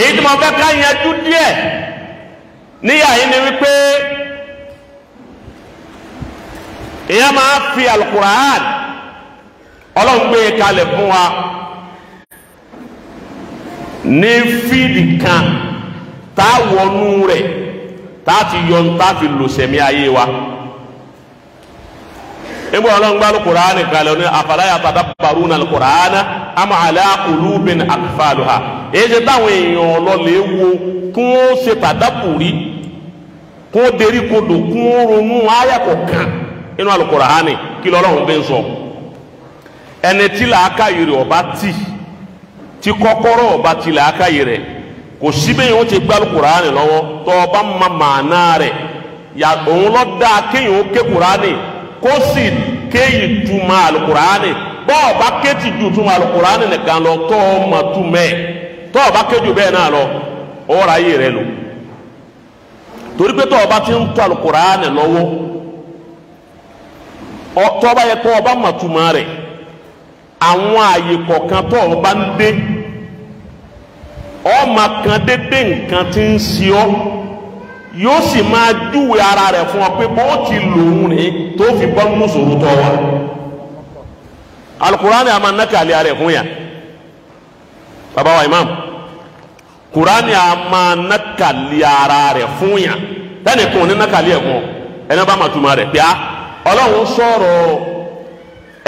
èyí tí mo fẹ́ ká yanjú díẹ̀ níyà yìí ni wípé èèyàn máa fi alukur'an ọlọ́run gbé kalẹ̀ fún wa ní fíìdì kan tá a wọnú rẹ̀ tá a ti yọ tá a fi lò sẹ̀mí ayé wa. nígbà ọlọ́run gbá alukur'an kalẹ̀ ní afala yatadabbaruna alukur'an am ala qulubin aqfaluha. èyí ṣe táwọn èèyàn ọlọ́lẹ̀ wo kí wọ́n ṣe tàdábùrí kí wọ́n derí kodò kí wọ́n ronú àyà kọ̀ọ̀kan inú alukur'an kí lọ́lọ́run fi ń sọ. ẹni tí làákàyè rẹ̀ ọba tí kọ́kọ́rọ́ ọba tí làákàyè rẹ̀ kò síbẹ̀ yìí wọ́n ti gbá alukur'an lọ́wọ́ tó ọba ma màánà rẹ̀ yà òun lọ́ dáa kéèyàn ó ké kur'an kó sì kéyìí túmọ̀ alukur'an bọ́ọ̀ bá kéjì ju túmọ̀ alukur'an nìkan lọ tó ọmọ túmẹ̀ tó ọba kéjù bẹ́ẹ̀ náà lọ ọ̀rọ̀ ayé rẹ̀ lò torí pé tó ọba ti ń tó alukur'an lọ́wọ́ tó ọba yẹ tó ọba mọ̀ túmọ̀ rẹ̀ àwọn àyè kọ̀ọ̀kan tó ọba ń dé ọmọ kan dédé nǹkan tí ń ṣe ọ yóò sì máa júwe ara rẹ̀ fún ọ pé bó ti lòun rè tó fi bọ́ nínú sòrò tó wa alukurani a máa nàkàlẹ̀ rẹ̀ fún yà bàbá wa imam kurani a máa nàkàlẹ̀ ara rẹ̀ fún yà tẹ́nì kan ní nàkàlẹ̀ fún ọ ẹni bá ma tuma rẹ̀ pé a ọlọ́run sọ̀rọ̀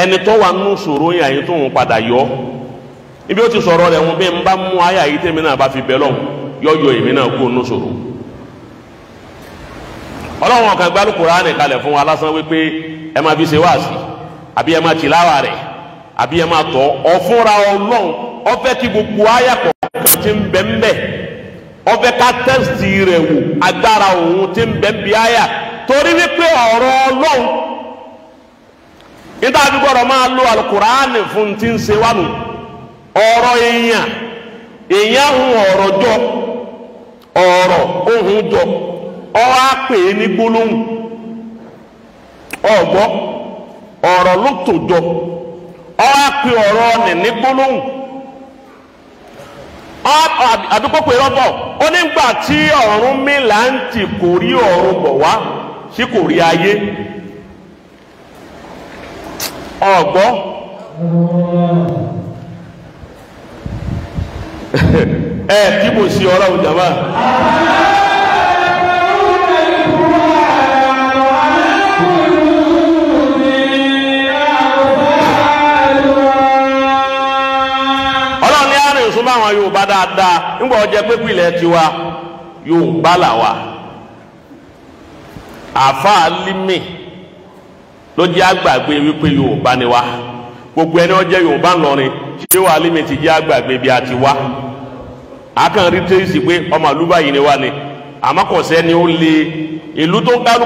ẹni tó wà nínú sòrò yà yìí tó ń padà yọ ibi ó ti sọ̀rọ̀ rẹ̀ wọn bí n bá mú àyà yìí tèmi náà bá fi bẹ̀ lọ́wọ́ yọ̀yọ̀ èmi náà kó nínú sòrò ọlọ́run ọ̀kan gbálù kùránì kalẹ̀ fún wa lásán wípé ẹ máa fi ṣe wáàsí àbí ẹ máa tìláwà rẹ̀ àbí ẹ máa tọ́ ọ fúnra ọlọ́run ó fẹ́ kí gbogbo àyà kọ̀ọ̀kan ti ń bẹ ń bẹ ó fẹ́ ká tẹ́sítì rẹ̀ wò agbára òun ti ń bẹ ń bí àyà torí wípé ọ̀rọ̀ ọlọ́run níta bí gbọ́dọ̀ máa lo alukùránì fún ti ń ṣe wánu ọ̀rọ̀ èèyàn hun ọ̀rọ̀ jọ ọ̀rọ̀ ohun jọ ọ á pè é ní gbólóhùn ọgbọ ọ̀rọ̀ ló tò jọ ọ á pè ọ̀rọ̀ ọnì ní gbólóhùn àdúgbò pé rọbọ ó nígbà tí Ọ̀rúnmìlà ń tì kò rí ọ̀run bọ̀ wá sí kò rí ayé ọgbọ ẹ tí mo ṣe ọ̀rọ̀ òjàmbá. súnmọ́ àwọn Yorùbá dáadáa nígbà ọjọ́ pépé ilẹ̀ tiwa Yorùbá là wà àfáà límì ló jẹ́ àgbàgbé wípé Yorùbá ni wá gbogbo ẹni ọjọ́ Yorùbá ńlọrin ṣé wà límì ti jẹ́ àgbàgbé bí a ti wá akàn rí tẹ́sí pé ọmọ àlùbá yìí ni wá ni àmọ́kọ̀sẹ́ ni ó lé ìlú tó ń kálù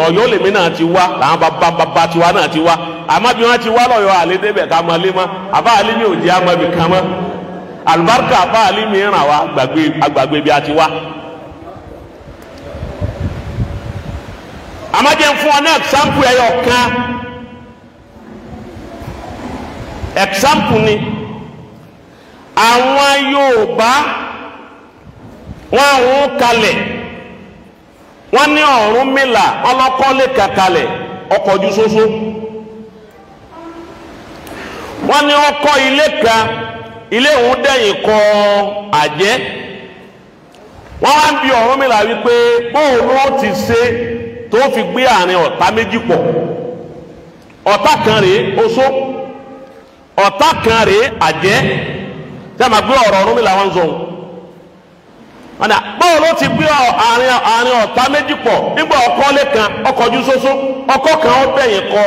Ọ̀yọ́ lèmi náà ti wá làwọn bàbá tiwa náà ti wá àmọ́ bí wọ́n ti wá lọ́yọ̀ àlédébẹ̀ ká mọ́ lé mọ́ àbá àlímì ò jẹ́ àmọ́ bì kan mọ́ alibarika abaali mi ràn wá agbàgbé bí a ti wá amadé fún ọ ní example ẹyọ kan example ni àwọn Yorùbá wọn àwọn kalẹ̀ wọn ní Ọ̀rúnmìlà ọlọ́kọ́lé kakalẹ̀ ọkọ̀ ojú sósó wọn ní ọkọ̀ ilé kan ilé òun dẹ̀yìn kọ àjẹ́ wọ́n wá ń bi Ọ̀rúnmìlà wípé bóun ló ti ṣe tó fi gbé àárín ọ̀tá méjì pọ̀ ọ̀tá kan rèé oṣó ọ̀tá kan rèé àjẹ́ tí a máa gbé ọ̀rọ̀ Ọ̀rúnmìlà wọn zọ̀hún ọ̀nà bóun ló ti gbé àárín ọ̀tá méjì pọ̀ nígbà ọkọ̀ lẹ́kan ọkọ̀ ojú sósó ọkọ̀ kan ó dẹ̀yìn kọ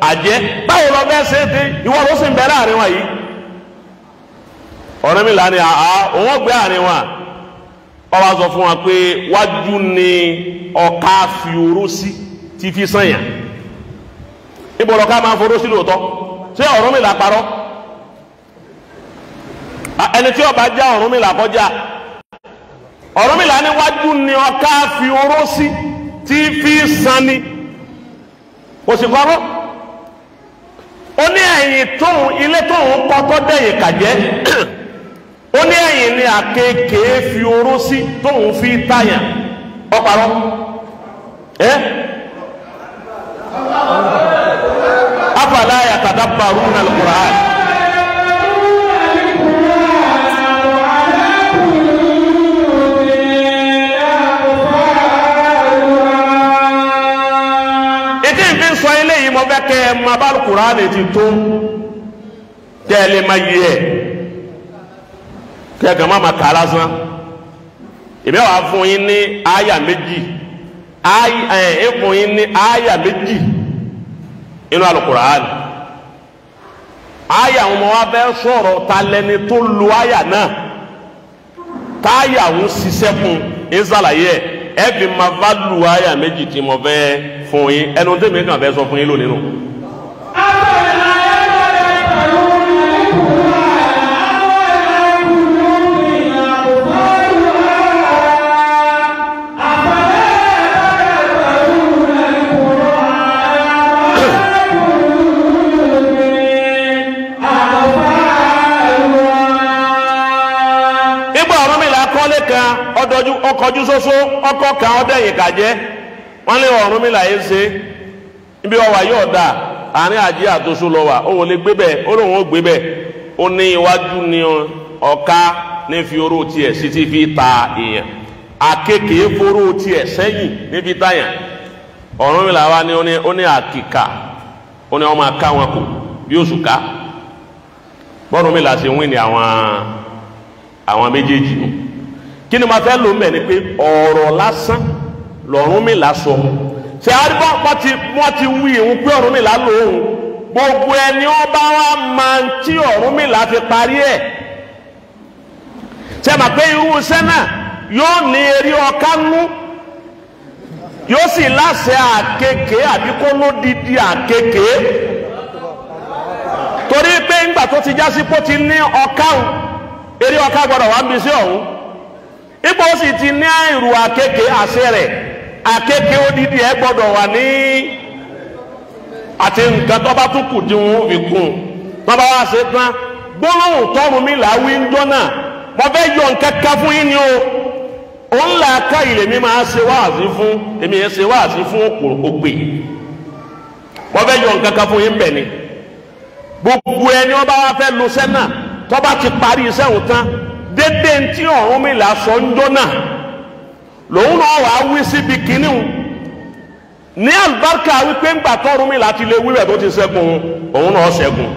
àjẹ́ báwo lọ bẹ́ẹ̀ ṣe é dé ìwọ ló sì ń bẹ láàrin wọn yìí Ọ̀rúnmìlà ni òun gbé àárín wọn ó wá sọ fún wa pé wájú ni ọ̀ka fi oró sí ti fi sànyà níbo lọ́ka máa foró sí lóòótọ́ ṣé Ọ̀rúnmìlà parọ́ ẹni tí ó bá já Ọ̀rúnmìlà kọjá Ọ̀rúnmìlà ni wájú ni ọ̀ka fi oró sí ti fi sànni kò sì parọ́ ó ní ẹ̀yìn tóun ilé tóun kọ́ tó dẹ̀yìn kàjẹ́ ó ní ẹ̀yìn ni àkekè fi oró sí tóun fi táyà ọparọ́ afala yatadabbaruna al-Qur'an. ètí ìfi sọ eléyìí mo fẹ́ kẹ́ ẹ máa bá al-Qur'an ti tó kẹ́ ẹ lè máa yí ẹ̀ kẹ́ ẹ kàn máa kà lásán. èmi wàá fún yín ní àyà méjì fún yín ní àyà méjì inú al-Qur'an. àyà àwọn ọmọ wa fẹ́ sọ̀rọ̀ ta lẹni tó lo àyà náà táyà ń ṣiṣẹ́ fún ìsàlàyé ẹ fi máa bá lu àyà méjì tí mo fẹ́ fún yín ẹnu tèmi kàn fẹ́ sọ fún yín lónìí nù. ọkọjú soso ọkọ kan ọdẹyìn kàjẹ wọn lé Ọ̀rúnmìlà yìí ṣe ibi ọwà yóò dà àárín àjí àtòsó lọ wà ó wọlé gbé bẹ́ẹ̀ ó lóun ó gbé bẹ́ẹ̀ ó ní iwájú ní ọ̀ka ní fi oró tiẹ̀ sí ti fi ta èèyàn àkekèé foró tiẹ̀ sẹ́yìn ní fi táyàn Ọ̀rúnmìlà wa ní ó ní àkìkà ó ní wọn máa ká wọn kù bí oṣù ká bọ́ọ̀rúnmìlà ṣe wí ní àwọn méjèèjì nù. kí ni ma fẹ́ lò mẹ́ ni pé ọ̀rọ̀ lásán l'Ọ̀rúnmìlà sọ ṣe àríwá wọ́n ti wí ìhun pé Ọ̀rúnmìlà lòun gbogbo ẹni wọ́n bá wá máa ń tí Ọ̀rúnmìlà fi parí ẹ̀ ṣe mà pé irú iṣẹ́ náà yóò ní eré ọká nú yóò sì láṣẹ àkekèé àbí kó ló didi àkekèé torí pé ńgbà tó ti já sí pé ó ti ní ọká eré ọká gbọdọ̀ wá ń bí sí ọ̀hún ipò sì ti ní ìrù àkekè àṣẹ rẹ̀ àkekè odidi ẹ gbọ́dọ̀ wà ní àti nǹkan tó bá tún kù tí wọn fi kún wọn bá wá ṣe tán gbólóhùn t'Ọ̀rúnmìlà wí ń jọ́nà mo fẹ́ yọ nǹkan kan fún yín ni o òun là ká ilé mi máa ṣe wáàsí fún èmi yẹn ṣe wáàsí fún òpè mo fẹ́ yọ nǹkan kan fún yín bẹ̀ ni gbogbo ẹni wọn bá wá fẹ́ lo sẹ́nà tó bá ti parí iṣẹ́ òun tán dédé ntí Ọ̀rúnmìlà sọ ń jọ́nà lòun náà wàá wí síbi kínní o ní àlùbáríkà wípé ńgbà tó Ọ̀rúnmìlà ti lè wíwẹ̀ tó ti ṣẹ́gun òun náà ṣẹ́gun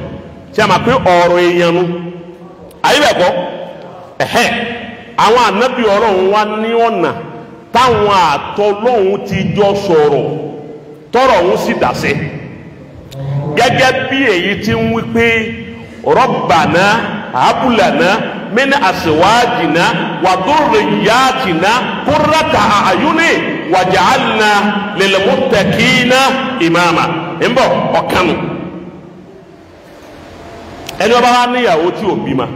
ṣe àmà pé ọ̀rọ̀ èèyàn nu àyíbẹ̀kọ́ àwọn ànábì Ọlọ́run wá ní ọ̀nà táwọn àtọlọ́hun ti jọ sọ̀rọ̀ tọrọ òun sì dàsẹ́ gẹ́gẹ́ bí èyí tí ń wí pé Rabbana habulana min aswajina wa dhurriyyatina qurrata a'yuni waj'alna lil muttaqina imama nbo ọkanu ẹni ọba wa níyàwó tí ò bímọ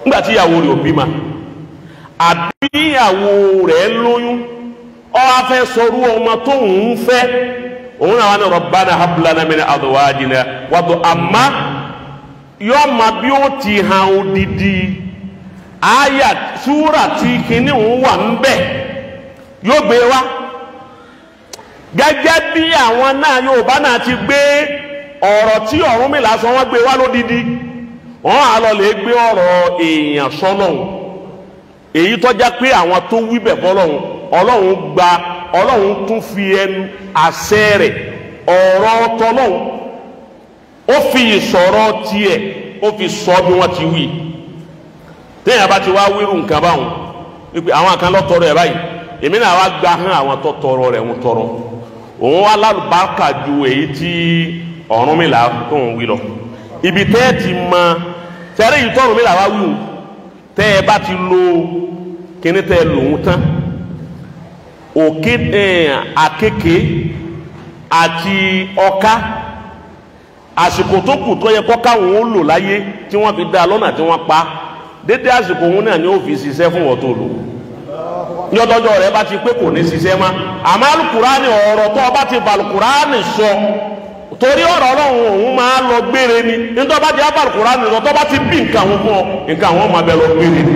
nígbà tí ìyàwó rẹ̀ ò bímọ àbí ìyàwó rẹ̀ lóyún ó wá fẹ́ sọrú ọmọ tó ń fẹ́ òun náà wà ní Rabbana hablana min azwajina wàdó àmà yóò ma bí ó ti hàn odidi àyà súrà tí kìíní òun wà ń bẹ yóò gbé wá gẹ́gẹ́ bí àwọn náà Yorùbá náà ti gbé ọ̀rọ̀ tí Ọ̀rúnmìlà sọ wọ́n gbé wá lódidi wọ́n á lọ lè gbé ọ̀rọ̀ èèyàn sọ́lọ́hun èyí tó já pé àwọn tó wí bẹ̀ fọ́lọ́hun Ọlọ́hun tún fi ẹnu àṣẹ rẹ̀ ọ̀rọ̀ tọ́lọ́hun ó fi ìsọ̀rọ̀ tiẹ̀ ó fi sọ bí wọ́n ti wí téèyàn bá ti wá wíru nǹkan báwọn wípé àwọn kan lọ tọrọ ẹ̀ báyìí èmi náà wá gba hàn àwọn tó tọrọ rẹ̀ ń tọrọ òun wá lálùbáríkà ju èyí tí Ọ̀rúnmìlà tó ń wí lọ ibi tẹ́ ẹ ti mọ tẹ́rẹ́ yìí t'Ọ̀rúnmìlà wá wí o tẹ́ ẹ bá ti lo kíní tẹ́ ẹ lòun tán òkè àkekèé àti ọká àsìkò tó kù tó yẹ kọ́ káwọn ó lò láyé tí wọ́n fi dá lọ́nà tí wọ́n pa dédé àsìkò òun náà ni ó fi ṣiṣẹ́ fún wọn tó lò ní ọdọọjọ́ rẹ̀ bá ti pé kò ní ṣiṣẹ́ mọ́ àmọ́ Al-Kùránì ọ̀rọ̀ tó bá ti bá Al-Kùránì sọ torí ọ̀rọ̀ Ọlọ́run òun máa lọ gbére ni nítorí bá jẹ́ abal Kùránì lọ tó bá ti bí nǹkan àwọn fún ọ nǹkan àwọn máa bẹ lọ gbére ni.